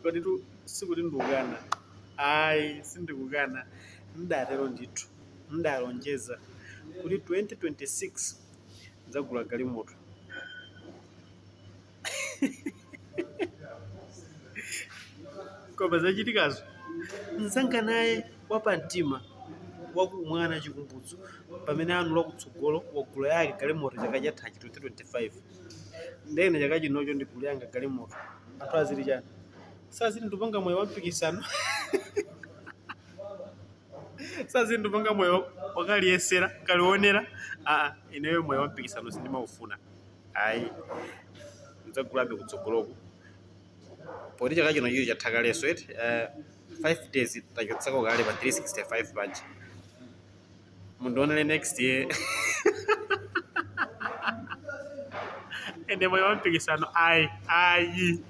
kodi tu sikuti ndikukana. Ayi sindikukana, ndatero ndithu, ndalonjeza kuti 2026 ndzagula galimoto. Koma zachitikazo mzanga naye wapamtima wakumwana chikumbutso pamene anu lakutsogolo wagula yake galimoto chaka chathachi 2025 ndene chaka chinocho ndigula yanga galimoto. Anthu azili chani sazili ndipanga moyo wampikisano sazili ndipanga moyo wakaliyesera kalionera ineyo moyo wampikisano sindimaufuna. Ayi ndzagulabe kutsogoloko poti chaka chino chili chathaka leso 5 days tachotsako kale pa 365 paja mundionere next year. Ende moyo wampikisano ayi